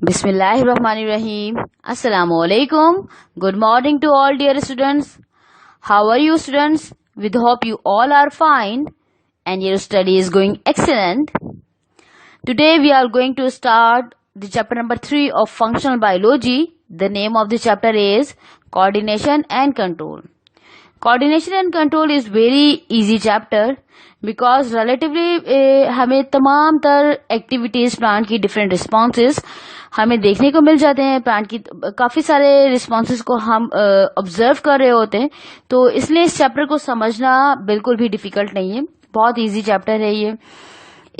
Bismillahirrahmanirrahim. Assalamu alaikum. Good morning to all dear students. How are you students? We hope you all are fine and your study is going excellent. Today we are going to start the chapter number 3 of functional biology. The name of the chapter is coordination and control. Coordination and control is very easy chapter because relatively हमें तमाम तर activities plant की different responses हमें देखने को मिल जाते हैं. Plant की काफी सारे रिस्पॉन्सेज को हम ऑब्जर्व कर रहे होते हैं, तो इसलिए इस चैप्टर को समझना बिल्कुल भी डिफिकल्ट नहीं है. बहुत इजी चैप्टर है ये.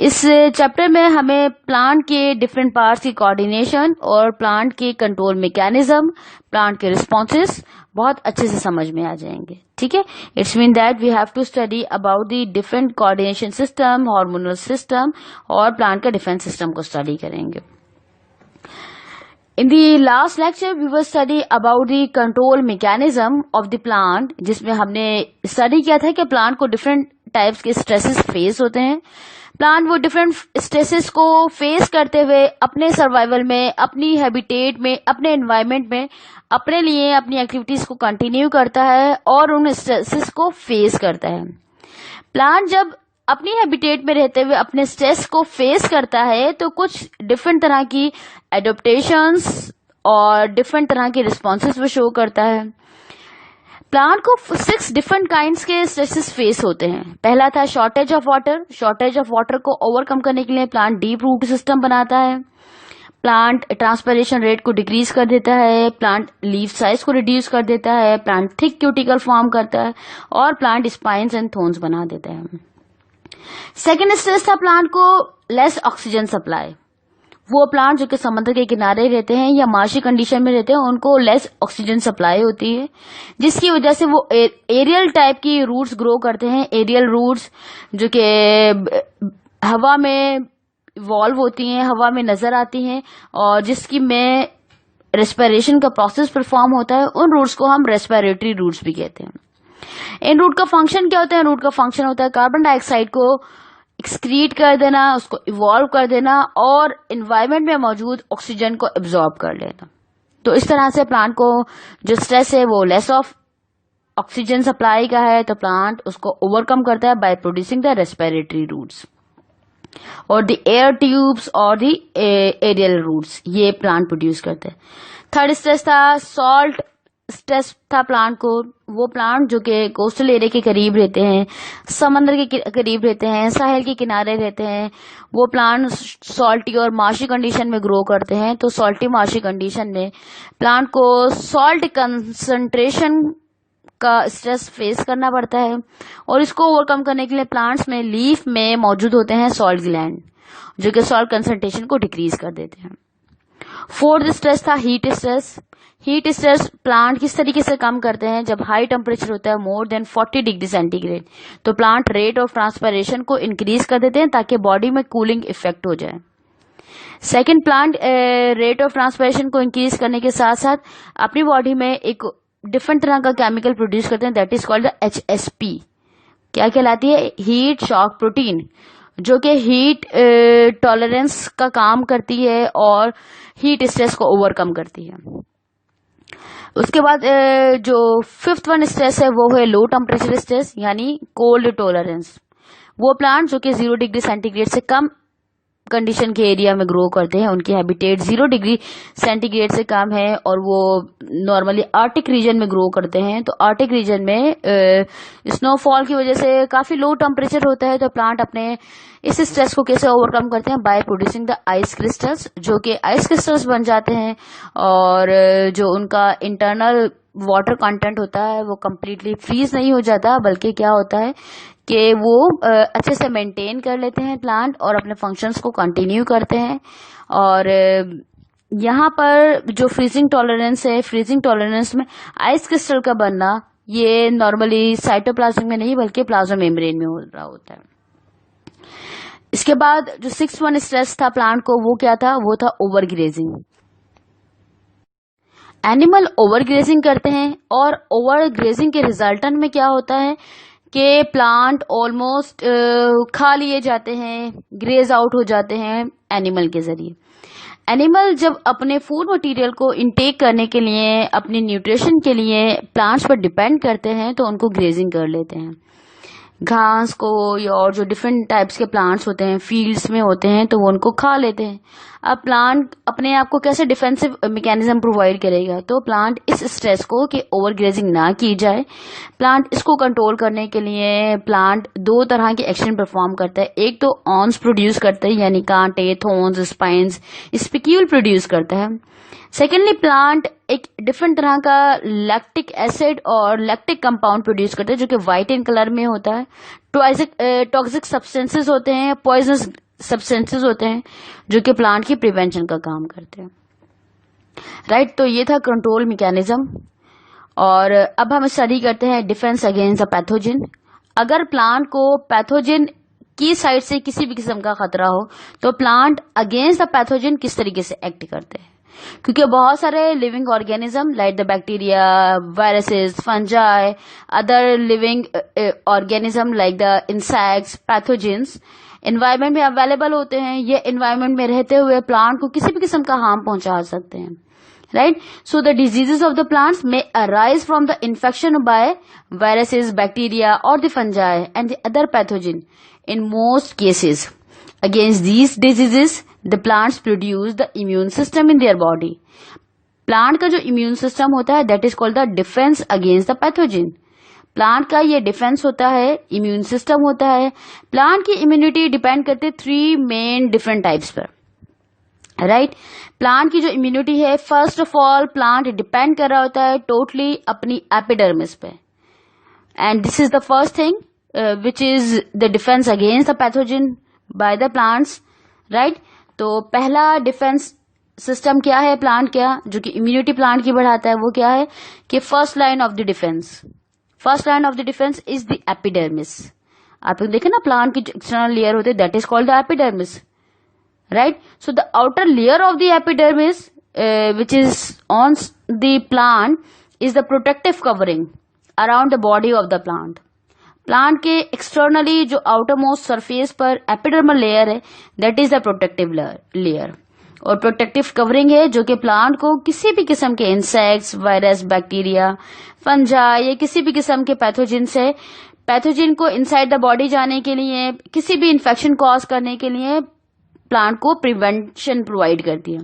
इस चैप्टर में हमें प्लांट के डिफरेंट पार्ट्स की कोऑर्डिनेशन और प्लांट के कंट्रोल मैकेनिज्म, प्लांट के रिस्पॉन्सेस बहुत अच्छे से समझ में आ जाएंगे. ठीक है. It's mean that we have to study about the different coordination system, hormonal system और प्लांट का डिफेंस सिस्टम को स्टडी करेंगे. In the last lecture, we will study about the control mechanism of the plant, जिसमें हमने study किया था कि plant को डिफरेंट टाइप्स के स्ट्रेसेस फेस होते हैं. प्लांट वो डिफरेंट स्ट्रेसेस को फेस करते हुए अपने सर्वाइवल में, अपनी हैबिटेट में, अपने एनवायरनमेंट में अपने लिए अपनी एक्टिविटीज को कंटिन्यू करता है और उन स्ट्रेसेस को फेस करता है. प्लांट जब अपनी हैबिटेट में रहते हुए अपने स्ट्रेस को फेस करता है तो कुछ डिफरेंट तरह की एडोप्टेशंस और डिफरेंट तरह के रिस्पॉन्सेस वो शो करता है. प्लांट को 6 डिफरेंट काइंड्स के स्ट्रेसेस फेस होते हैं. पहला था shortage of water. Shortage of water को ओवरकम करने के लिए प्लांट डीप रूट सिस्टम बनाता है. प्लांट ट्रांसपिरेशन रेट को डिक्रीज कर देता है. प्लांट लीफ साइज को रिड्यूस कर देता है. प्लांट थिक क्यूटिकल फॉर्म करता है और प्लांट स्पाइन्स एंड थोन्स बना देता है. सेकेंड स्ट्रेस था प्लांट को लेस ऑक्सीजन सप्लाई. वो प्लांट जो कि समुद्र के किनारे रहते हैं या मार्शी कंडीशन में रहते हैं उनको लेस ऑक्सीजन सप्लाई होती है, जिसकी वजह से वो एरियल टाइप की रूट्स ग्रो करते हैं. एरियल रूट्स जो कि हवा में इवॉल्व होती हैं, हवा में नजर आती हैं और जिसकी में रेस्पिरेशन का प्रोसेस परफॉर्म होता है. उन रूट्स को हम रेस्पिरेटरी रूट्स भी कहते हैं. इन रूट का फंक्शन क्या होता है? रूट का फंक्शन होता है कार्बन डाइऑक्साइड को एक्सक्रीट कर देना, उसको इवॉल्व कर देना और एनवायरनमेंट में मौजूद ऑक्सीजन को एब्जॉर्ब कर लेना. तो इस तरह से प्लांट को जो स्ट्रेस है वो लेस ऑफ ऑक्सीजन सप्लाई का है, तो प्लांट उसको ओवरकम करता है by producing the respiratory roots और द एयर ट्यूब्स और द एरियल रूट्स, ये प्लांट प्रोड्यूस करते हैं. थर्ड स्ट्रेस था सॉल्ट स्ट्रेस था प्लांट को. वो प्लांट जो कि कोस्टल एरिया के करीब रहते हैं, समंदर के करीब रहते हैं, साहिल के किनारे रहते हैं, वो प्लांट सॉल्टी और मार्शी कंडीशन में ग्रो करते हैं. तो सॉल्टी मार्शी कंडीशन में प्लांट को सॉल्ट कंसंट्रेशन का स्ट्रेस फेस करना पड़ता है और इसको ओवरकम करने के लिए प्लांट्स में लीफ में मौजूद होते हैं सॉल्ट ग्लैंड जो कि सॉल्ट कंसंट्रेशन को डिक्रीज कर देते हैं. फोर्थ स्ट्रेस था heat stress. Heat stress plant किस तरीके से कम करते हैं? जब हाई टेम्परेचर होता है मोर देन 40 डिग्री सेंटीग्रेड तो प्लांट रेट ऑफ ट्रांसपिरेशन को इंक्रीज कर देते हैं ताकि बॉडी में कूलिंग इफेक्ट हो जाए. Second, plant rate of transpiration को इंक्रीज करने के साथ साथ अपनी बॉडी में एक डिफरेंट तरह का केमिकल प्रोड्यूस करते हैं, that is called the HSP. क्या कहलाती है? हीट शॉक प्रोटीन, जो कि हीट टॉलरेंस का काम करती है और हीट स्ट्रेस को ओवरकम करती है. उसके बाद जो फिफ्थ वन स्ट्रेस है वो है लो टेम्परेचर स्ट्रेस यानी कोल्ड टॉलरेंस. वो प्लांट जो कि 0 डिग्री सेंटीग्रेड से कम कंडीशन के एरिया में ग्रो करते हैं, उनकी हैबिटेट 0 डिग्री सेंटीग्रेड से कम है और वो नॉर्मली आर्टिक रीजन में ग्रो करते हैं. तो आर्टिक रीजन में स्नोफॉल की वजह से काफी लो टेम्परेचर होता है, तो प्लांट अपने इस स्ट्रेस को कैसे ओवरकम करते हैं? Bye producing the ice crystals, जो कि आइस क्रिस्टल्स बन जाते हैं और जो उनका इंटरनल वाटर कंटेंट होता है वो कम्प्लीटली फ्रीज नहीं हो जाता, बल्कि क्या होता है कि वो अच्छे से मेंटेन कर लेते हैं प्लांट और अपने फंक्शंस को कंटिन्यू करते हैं. और यहाँ पर जो फ्रीजिंग टॉलरेंस है, फ्रीजिंग टॉलरेंस में आइस क्रिस्टल का बनना ये नॉर्मली साइटोप्लाज्म में नहीं बल्कि प्लाज्मा मेम्ब्रेन में हो रहा होता है. इसके बाद जो 6th वन स्ट्रेस था प्लांट को वो क्या था? वो था ओवरग्रेजिंग. एनिमल ओवरग्रेजिंग करते हैं और ओवरग्रेजिंग के रिजल्टेंट में क्या होता है कि प्लांट ऑलमोस्ट खा लिए जाते हैं, ग्रेज आउट हो जाते हैं एनिमल के जरिए. एनिमल जब अपने फूड मटेरियल को इनटेक करने के लिए, अपने न्यूट्रिशन के लिए प्लांट्स पर डिपेंड करते हैं तो उनको ग्रेजिंग कर लेते हैं। घास को या और जो डिफरेंट टाइप्स के प्लांट्स होते हैं फील्ड्स में होते हैं तो वो उनको खा लेते हैं। अब प्लांट अपने आप को कैसे डिफेंसिव मैकेनिज्म प्रोवाइड करेगा? तो प्लांट इस स्ट्रेस को कि ओवर ग्रेजिंग ना की जाए, प्लांट इसको कंट्रोल करने के लिए प्लांट दो तरह के एक्शन परफॉर्म करता है। एक तो ऑन्स प्रोड्यूस करता है, यानी कांटे, थोन्स, स्पाइंस, स्पिक्यूल प्रोड्यूस करता है। सेकेंडली प्लांट एक डिफरेंट तरह का लैक्टिक एसिड और लैक्टिक कंपाउंड प्रोड्यूस करते हैं जो कि व्हाइट इन कलर में होता है। टॉक्सिक सब्सटेंसेस होते हैं, पॉइजनस सब्सटेंसेस होते हैं जो कि प्लांट की प्रिवेंशन का काम करते हैं। राइट, तो ये था कंट्रोल मैकेनिज्म। और अब हम स्टडी करते हैं डिफेंस अगेंस्ट द पैथोजन। अगर प्लांट को पैथोजन की साइड से किसी भी किस्म का खतरा हो तो प्लांट अगेंस्ट द पैथोजन किस तरीके से एक्ट करते हैं? क्योंकि बहुत सारे living organism like the bacteria, viruses, fungi, other living organism like the insects, pathogens environment में अवेलेबल होते हैं। ये एनवायरनमेंट में रहते हुए प्लांट को किसी भी किस्म का हार्म पहुंचा सकते हैं। Right, so the diseases of the plants may arise from the infection by viruses, bacteria or the fungi and the other pathogen. In most cases, against these diseases, the plants produce the immune system in their body. Plant का जो immune system होता है that is called the defence against the pathogen. Plant का ये defence होता है, immune system होता है। प्लांट की इम्यूनिटी डिपेंड करते हैं 3 मेन डिफरेंट टाइप्स पर। राइट, प्लांट की जो इम्यूनिटी है, first of all plant depend कर रहा होता है टोटली अपनी एपिडर्मिस पे, and this is the first thing which is the defence against the pathogen by the plants. Right, तो पहला डिफेंस सिस्टम क्या है प्लांट का, जो कि इम्यूनिटी प्लांट की बढ़ाता है, वो क्या है कि first line of the defence, first line of the defence is the epidermis. आप देखें ना, प्लांट की जो एक्सटर्नल लेयर होती है that is called the epidermis. Right, so the outer layer of the epidermis which is on the plant is the protective covering around the body of the plant. Plant के externally जो outermost surface पर epidermal layer है that is the protective layer, और protective covering है जो कि plant को किसी भी किस्म के इंसेक्ट्स, वायरस, बैक्टीरिया, फंजाई या किसी भी किस्म के पैथोजन से, पैथोजन को इनसाइड द बॉडी जाने के लिए, किसी भी इन्फेक्शन कॉज करने के लिए प्लांट को प्रिवेंशन प्रोवाइड करती है।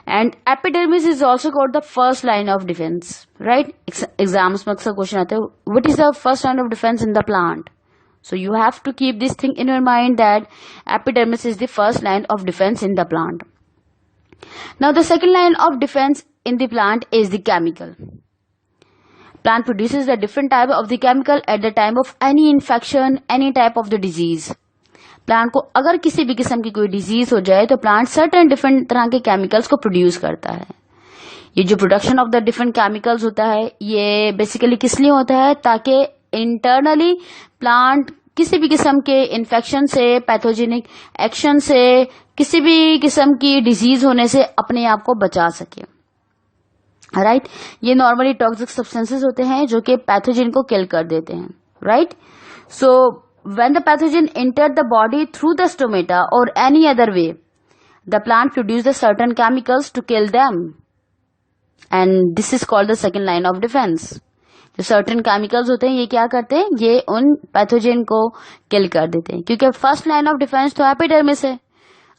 And epidermis is also called the first line of defence. Right, exams में अक्सर क्वेश्चन आते हैं, what is the first line of defence in the plant? So you have to keep this thing in your mind that epidermis is the first line of defence in the plant. Now the second line of defence in the plant is the chemical. Plant produces a different type of the chemical at the time of any infection, any type of the disease. Plant को अगर किसी भी किस्म की कोई disease हो जाए तो प्लांट सर्टेन डिफरेंट तरह के केमिकल्स को प्रोड्यूस करता है। ये जो production of the different chemicals होता है ये बेसिकली किस लिए होता है? ताकि इंटरनली प्लांट किसी भी किस्म के इन्फेक्शन से, पैथोजेनिक एक्शन से, किसी भी किस्म की डिजीज होने से अपने आप को बचा सके। राइट, ये नॉर्मली टॉक्सिक सब्सटेंसेस होते हैं जो कि पैथोजन को किल कर देते हैं। Right, so when the pathogen entered the body through the stomata or any other way, the plant produces the certain chemicals to kill them, and this is called the second line of defense. जो certain chemicals होते हैं ये क्या करते हैं? ये उन pathogen को किल कर देते हैं, क्योंकि फर्स्ट लाइन ऑफ डिफेंस तो एपिडर्मिस है।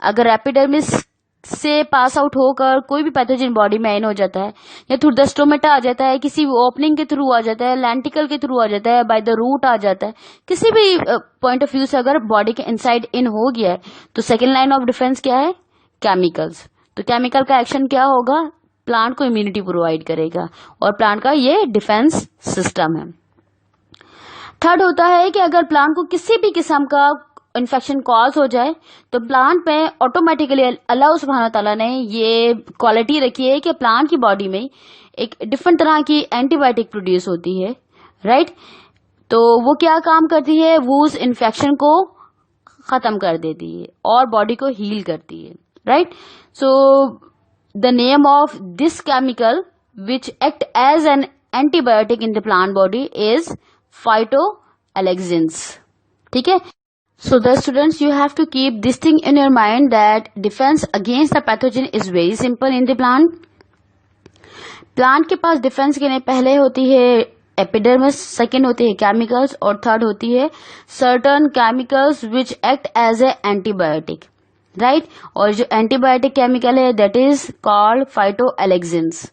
अगर एपिडर्मिस से पास आउट होकर कोई भी पैथोजन बॉडी में इन हो जाता है या थ्रू द स्टोमेटा आ जाता है, किसी भी ओपनिंग के थ्रू आ जाता है, लेंटिकल के थ्रू आ जाता है, बाय द रूट आ जाता है, किसी भी पॉइंट ऑफ व्यू से अगर बॉडी के इनसाइड इन हो गया है तो सेकेंड लाइन ऑफ डिफेंस क्या है? केमिकल्स। तो केमिकल का एक्शन क्या होगा? प्लांट को इम्यूनिटी प्रोवाइड करेगा और प्लांट का ये डिफेंस सिस्टम है। थर्ड होता है कि अगर प्लांट को किसी भी किस्म का इन्फेक्शन कॉज हो जाए तो प्लांट में ऑटोमेटिकली अल्लाह सुब्हानहू तआला ने ये क्वालिटी रखी है कि प्लांट की बॉडी में एक डिफरेंट तरह की एंटीबायोटिक प्रोड्यूस होती है। राइट, तो वो क्या काम करती है? वो उस इन्फेक्शन को खत्म कर देती है और बॉडी को हील करती है। Right, so the name of this chemical which act as an antibiotic in the plant body is phytoalexins. ठीक है, So the students, you have to keep this thing in your mind that defense against the pathogen is very simple in the plant. Plant के पास defence के लिए पहले होती है epidermis, second होती है केमिकल्स और थर्ड होती है certain chemicals which act as a antibiotic, right. और जो एंटीबायोटिक केमिकल है that is called phytoalexins.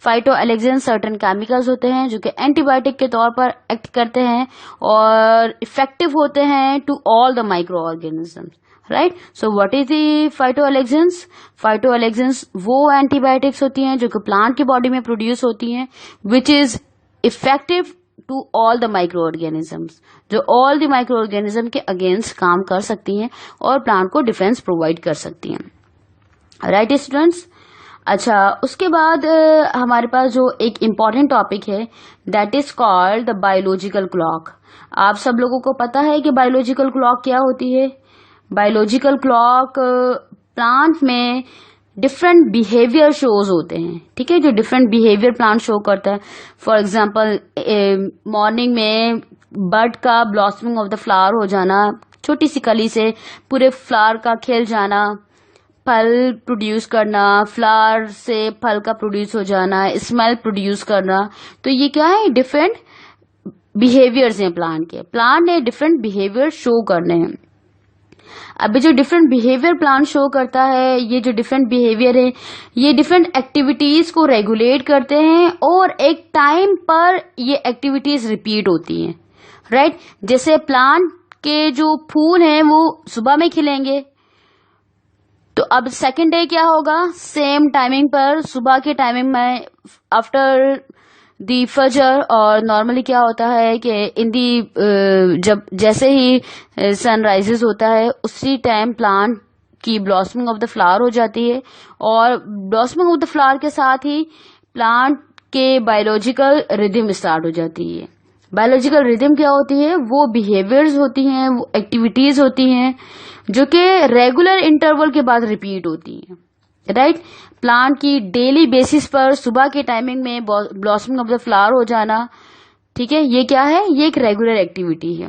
Phytoalexins certain chemicals होते हैं जो कि एंटीबायोटिक के तौर पर एक्ट करते हैं और इफेक्टिव होते हैं to all the micro organisms, right. So what is the phytoalexins? Phytoalexins वो एंटीबायोटिक्स होती हैं जो कि प्लांट की बॉडी में प्रोड्यूस होती हैं which is effective to all the micro organisms, जो ऑल द माइक्रो ऑर्गेनिज्म के अगेंस्ट काम कर सकती हैं और प्लांट को डिफेंस प्रोवाइड कर सकती हैं, राइट स्टूडेंट्स। अच्छा, उसके बाद हमारे पास जो एक इम्पॉर्टेंट टॉपिक है that is called the biological clock. आप सब लोगों को पता है कि बायोलॉजिकल क्लॉक क्या होती है। बायोलॉजिकल क्लॉक प्लांट में डिफरेंट बिहेवियर शोज होते हैं, ठीक है, जो डिफरेंट बिहेवियर प्लांट शो करता है। फॉर एग्जांपल मॉर्निंग में बर्ड का ब्लॉसमिंग ऑफ द फ्लावर हो जाना, छोटी सी कली से पूरे फ्लावर का खिल जाना, फल प्रोड्यूस करना, फ्लावर से फल का प्रोड्यूस हो जाना, स्मेल प्रोड्यूस करना। तो ये क्या है? डिफरेंट बिहेवियर्स हैं प्लांट के। प्लांट ने डिफरेंट बिहेवियर शो करने हैं। अभी जो डिफरेंट बिहेवियर प्लांट शो करता है, ये जो डिफरेंट बिहेवियर है ये डिफरेंट एक्टिविटीज को रेगुलेट करते हैं और एक टाइम पर ये एक्टिविटीज रिपीट होती हैं, राइट। जैसे प्लांट के जो फूल हैं वो सुबह में खिलेंगे, तो अब सेकेंड डे क्या होगा? सेम टाइमिंग पर सुबह के टाइमिंग में आफ्टर दी फजर। और नॉर्मली क्या होता है कि इन दी जब जैसे ही सनराइजेस होता है उसी टाइम प्लांट की ब्लॉसमिंग ऑफ द फ्लावर हो जाती है और ब्लॉसमिंग ऑफ द फ्लावर के साथ ही प्लांट के बायोलॉजिकल रिदम स्टार्ट हो जाती है। बायोलॉजिकल रिदम क्या होती है? वो बिहेवियर्स होती हैं, वो एक्टिविटीज होती हैं जो कि रेगुलर इंटरवल के बाद रिपीट होती हैं, राइट। प्लांट की डेली बेसिस पर सुबह के टाइमिंग में ब्लॉसमिंग ऑफ द फ्लावर हो जाना, ठीक है, ये क्या है? ये एक रेगुलर एक्टिविटी है।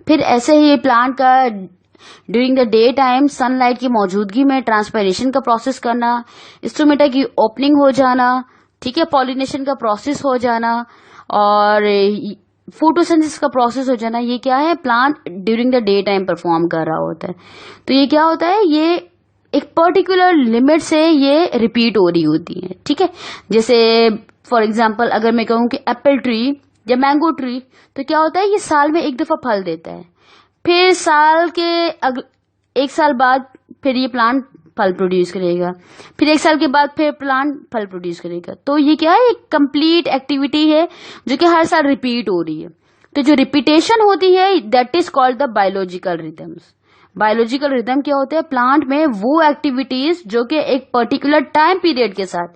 फिर ऐसे ही प्लांट का during the day time sunlight की मौजूदगी में ट्रांसपायरेशन का प्रोसेस करना, स्टोमेटा की ओपनिंग हो जाना, ठीक है, पॉलिनेशन का प्रोसेस हो जाना और फोटोसिंथेसिस का प्रोसेस हो जाना, ये क्या है? Plant during the day time perform कर रहा होता है। तो ये क्या होता है? ये एक पर्टिकुलर लिमिट से ये रिपीट हो रही होती है, ठीक है। जैसे फॉर एग्जांपल अगर मैं कहूँ कि एप्पल ट्री या मैंगो ट्री, तो क्या होता है? ये साल में एक दफा फल देता है, फिर साल के एक साल बाद फिर ये प्लांट फल प्रोड्यूस करेगा, फिर एक साल के बाद फिर प्लांट फल प्रोड्यूस करेगा। तो ये क्या है? एक कंप्लीट एक्टिविटी है जो कि हर साल रिपीट हो रही है। तो जो रिपीटेशन होती है that is called the biological rhythms. Biological rhythm क्या होते हैं? प्लांट में वो एक्टिविटीज जो कि एक पर्टिकुलर टाइम पीरियड के साथ,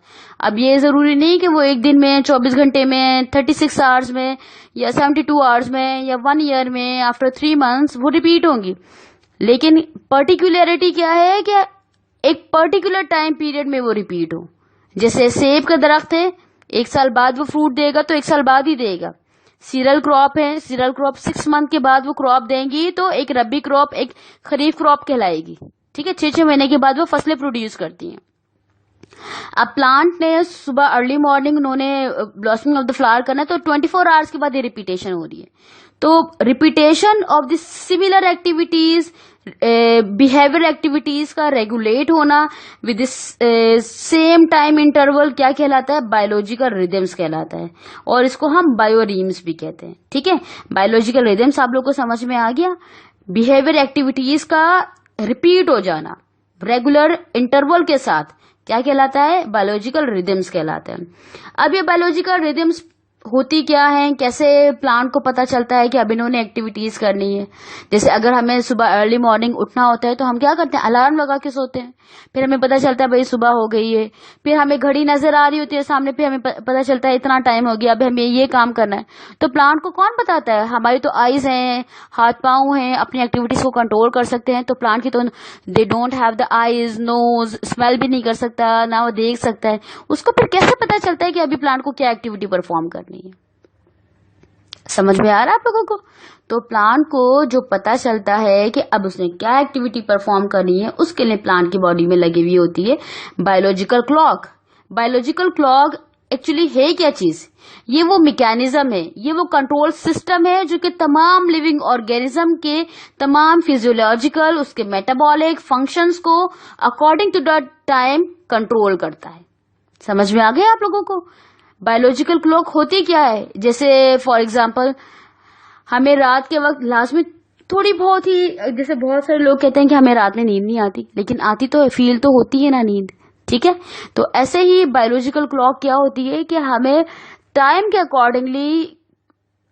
अब ये जरूरी नहीं कि वो एक दिन में 24 घंटे में 36 आवर्स में या 72 आवर्स में या 1 ईयर में आफ्टर 3 मंथ्स वो रिपीट होंगी, लेकिन पर्टिकुलरिटी क्या है कि एक पर्टिकुलर टाइम पीरियड में वो रिपीट हो। जैसे सेब का दरख्त है, एक साल बाद वो फ्रूट देगा तो एक साल बाद ही देगा। सीरियल क्रॉप है, सीरियल क्रॉप 6 मंथ के बाद वो क्रॉप देंगी, तो एक रबी क्रॉप एक खरीफ क्रॉप कहलाएगी, ठीक है। 6 महीने के बाद वो फसलें प्रोड्यूस करती हैं। अब प्लांट ने सुबह अर्ली मॉर्निंग उन्होंने ब्लॉसमिंग ऑफ द फ्लावर करना है, तो 24 आवर्स के बाद ये रिपीटेशन हो रही है। तो repetition of the similar activities, behaviour activities का रेगुलेट होना विद सेम टाइम इंटरवल क्या कहलाता है? बायोलॉजिकल रिदम्स कहलाता है और इसको हम बायोरीम्स भी कहते हैं, ठीक है। बायोलॉजिकल रिदम्स आप लोग को समझ में आ गया? बिहेवियर एक्टिविटीज का रिपीट हो जाना रेगुलर इंटरवल के साथ क्या कहलाता है? बायोलॉजिकल रिदम्स कहलाते हैं। अब ये बायोलॉजिकल रिदम्स होती क्या है? कैसे प्लांट को पता चलता है कि अब इन्होंने एक्टिविटीज करनी है? जैसे अगर हमें सुबह अर्ली मॉर्निंग उठना होता है तो हम क्या करते हैं? अलार्म लगा के सोते हैं, फिर हमें पता चलता है भाई सुबह हो गई है, फिर हमें घड़ी नजर आ रही होती है सामने, फिर हमें पता चलता है इतना टाइम हो गया, अब हमें ये काम करना है। तो प्लांट को कौन बताता है? हमारी तो आईज हैं, हाथ पांव हैं, अपनी एक्टिविटीज को कंट्रोल कर सकते हैं। तो प्लांट की तो they don't have the eyes, nose, smell भी नहीं कर सकता, ना वो देख सकता है। उसको फिर कैसे पता चलता है कि अभी प्लांट को क्या एक्टिविटी परफॉर्म करनी है? समझ में आ रहा है आप लोगों को? तो प्लांट को जो पता चलता है कि अब उसने क्या एक्टिविटी परफॉर्म करनी है, उसके लिए प्लांट की बॉडी में लगी हुई होती है biological clock. Biological clock actually है क्या चीज? ये वो मैकेनिज्म है, ये वो कंट्रोल सिस्टम है जो कि तमाम लिविंग ऑर्गेनिज्म के तमाम फिजियोलॉजिकल, उसके मेटाबॉलिक फंक्शंस को according to the time control करता है। समझ में आ गया आप लोगों को? बायोलॉजिकल क्लॉक होती क्या है? जैसे फॉर एग्जांपल हमें रात के वक्त लास्ट में थोड़ी बहुत ही, जैसे बहुत सारे लोग कहते हैं कि हमें रात में नींद नहीं आती, लेकिन आती तो है, फील तो होती है ना नींद, ठीक है? तो ऐसे ही बायोलॉजिकल क्लॉक क्या होती है कि हमें टाइम के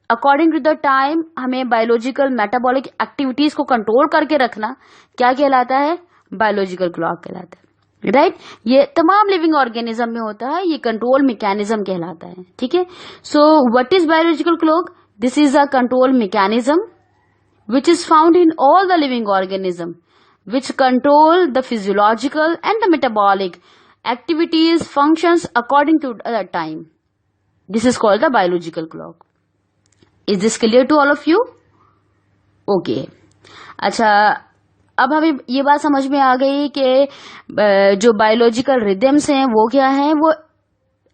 अकॉर्डिंग टू द टाइम हमें बायोलॉजिकल मेटाबॉलिक एक्टिविटीज को कंट्रोल करके रखना क्या कहलाता है? बायोलॉजिकल क्लॉक कहलाता है, राइट? ये तमाम लिविंग ऑर्गेनिज्म में होता है, ये कंट्रोल मैकेनिज्म कहलाता है, ठीक है? सो what is biological clock? This is a control mechanism which is found in all the living organism which control the physiological and the metabolic activities, functions according to the time. This is called the biological clock. Is this clear to all of you? Okay. अच्छा, अब हमें ये बात समझ में आ गई कि जो बायोलॉजिकल रिदम्स हैं वो क्या हैं? वो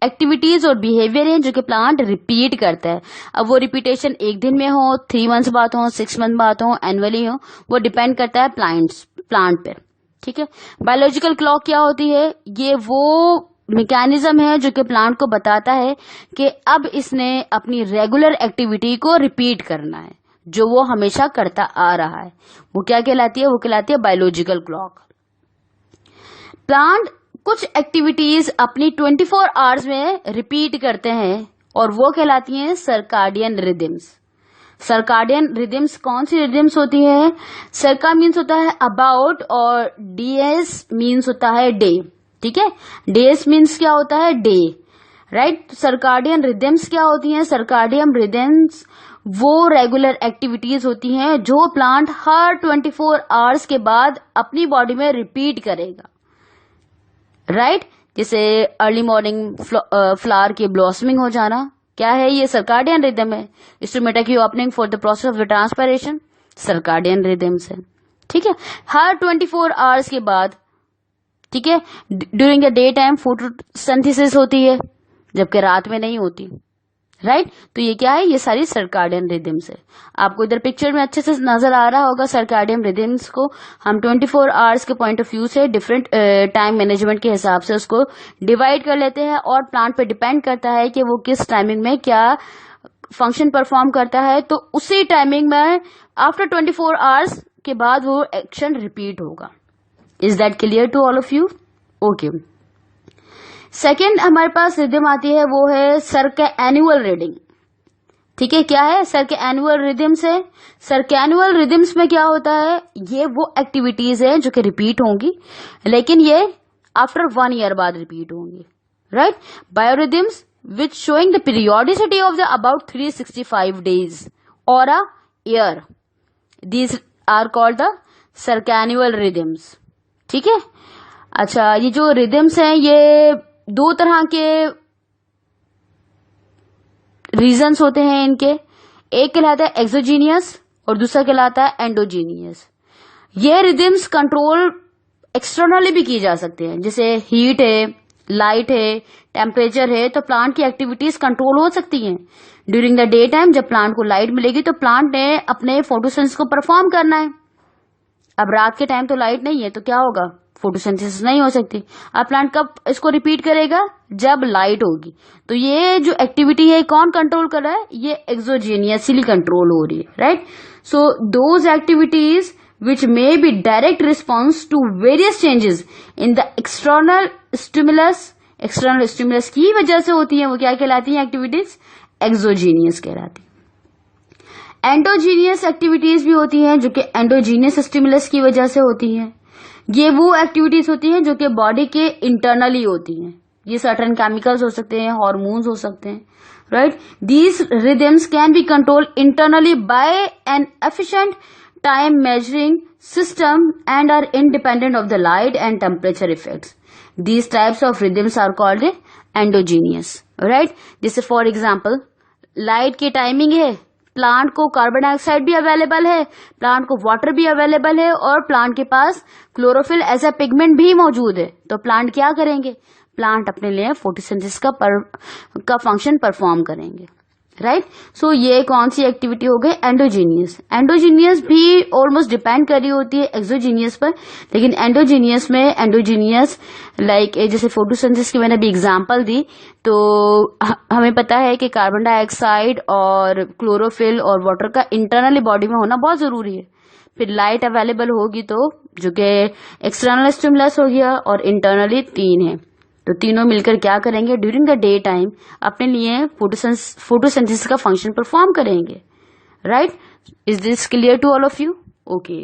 एक्टिविटीज और बिहेवियर है जो कि प्लांट रिपीट करता है। अब वो रिपीटेशन एक दिन में हो, 3 मंथ्स बाद हो, 6 मंथ बाद हो, एनुअली हो, वो डिपेंड करता है प्लांट पे, ठीक है? बायोलॉजिकल क्लॉक क्या होती है? ये वो मैकेनिज्म है जो कि प्लांट को बताता है कि अब इसने अपनी रेगुलर एक्टिविटी को रिपीट करना है, जो वो हमेशा करता आ रहा है। वो क्या कहलाती है? वो कहलाती है बायोलॉजिकल क्लॉक। प्लांट कुछ एक्टिविटीज अपनी 24 आवर्स में रिपीट करते हैं और वो कहलाती हैं सर्काडियन रिदम्स। सर्काडियन रिदम्स कौन सी रिदम्स होती है? सर्का मीन्स होता है अबाउट और डीएस मीन्स होता है डे, ठीक है? डीएस मीन्स क्या होता है? Day, right? सर्काडियन रिदम्स क्या होती हैं? सर्काडियन रिदम्स वो रेगुलर एक्टिविटीज होती हैं जो प्लांट हर 24 आवर्स के बाद अपनी बॉडी में रिपीट करेगा, राइट? जैसे अर्ली मॉर्निंग फ्लावर की ब्लॉसमिंग हो जाना, क्या है? ये सर्काडियन रिदम है। स्टोमेटा की opening for the process of transpiration, circadian rhythms है, ठीक है? हर 24 आवर्स के बाद, ठीक है? During the day time photosynthesis होती है, जबकि रात में नहीं होती, राइट? तो ये क्या है? ये सारी सर्काडियन रिदम्स है। आपको इधर पिक्चर में अच्छे से नजर आ रहा होगा सर्काडियन रिदम्स को। हम 24 आवर्स के पॉइंट ऑफ व्यू से डिफरेंट टाइम मैनेजमेंट के हिसाब से उसको डिवाइड कर लेते हैं और प्लांट पे डिपेंड करता है कि वो किस टाइमिंग में क्या फंक्शन परफॉर्म करता है, तो उसी टाइमिंग में आफ्टर 24 आवर्स के बाद वो एक्शन रिपीट होगा। Is that clear to all of you? Okay. Second हमारे पास रिदम आती है, वो है सर्कैन्युअल रिडिंग, ठीक है? क्या है? सर्कैन्युअल रिदम्स है। सर्कैन्युअल रिदम्स में क्या होता है? ये वो एक्टिविटीज है जो कि रिपीट होंगी, लेकिन ये आफ्टर 1 ईयर बाद रिपीट होंगी, right? Biorhythms which showing the periodicity of the about 365 days और a year, these are called the circannual rhythms, ठीक है? अच्छा, ये जो रिदम्स हैं ये 2 तरह के रीजंस होते हैं इनके। एक कहलाता है एक्सोजीनियस और दूसरा कहलाता है एंडोजीनियस। ये रिदम्स कंट्रोल एक्सटर्नली भी किए जा सकते हैं, जैसे हीट है, लाइट है, टेम्परेचर है, तो प्लांट की एक्टिविटीज कंट्रोल हो सकती हैं। ड्यूरिंग द डे टाइम जब प्लांट को लाइट मिलेगी तो प्लांट ने अपने फोटोसिंथेसिस को परफॉर्म करना है। अब रात के टाइम तो लाइट नहीं है तो क्या होगा? फोटोसिंथेसिस नहीं हो सकती। अब प्लांट कब इसको रिपीट करेगा? जब लाइट होगी। तो ये जो एक्टिविटी है कौन कंट्रोल कर रहा है? ये एक्सोजीनियसली कंट्रोल हो रही है, right? So those activities which may be direct response to various changes in the external stimulus की वजह से होती है, वो क्या कहलाती है? एक्टिविटीज एक्सोजीनियस कहलाती है। एंडोजीनियस एक्टिविटीज भी होती हैं जो कि एंडोजीनियस स्टिमुलस की वजह से होती हैं। ये वो एक्टिविटीज होती हैं जो कि बॉडी के इंटरनली होती हैं। ये सर्टेन केमिकल्स हो सकते हैं, हार्मोन्स हो सकते हैं, right? These rhythms can be control internally by an efficient time measuring system and are independent of the light and temperature effects. These types of rhythms are called endogenous, right? जैसे for example light की timing है, plant को carbon dioxide भी available है, plant को water भी available है, और प्लांट के पास क्लोरोफिल एज अ पिगमेंट भी मौजूद है। तो प्लांट क्या करेंगे? प्लांट अपने लिए फोटोसिंथेसिस का फंक्शन परफॉर्म करेंगे, राइट। सो ये कौन सी एक्टिविटी हो गई? एंडोजीनियस। एंडोजीनियस भी ऑलमोस्ट डिपेंड कर रही होती है एक्सोजीनियस पर, लेकिन एंडोजीनियस लाइक जैसे फोटोसिंथेसिस की मैंने अभी एग्जांपल दी, तो हमें पता है कि कार्बन डाइऑक्साइड और क्लोरोफिल और वाटर का इंटरनली बॉडी में होना बहुत जरूरी है। फिर लाइट अवेलेबल होगी, तो जो कि एक्सटर्नल स्टिमुलस हो गया, और इंटरनली 3 है, तो तीनों मिलकर क्या करेंगे? ड्यूरिंग द डे टाइम अपने लिए फोटोसिंथेसिस का फंक्शन परफॉर्म करेंगे, right. Is this clear to all of you? Okay.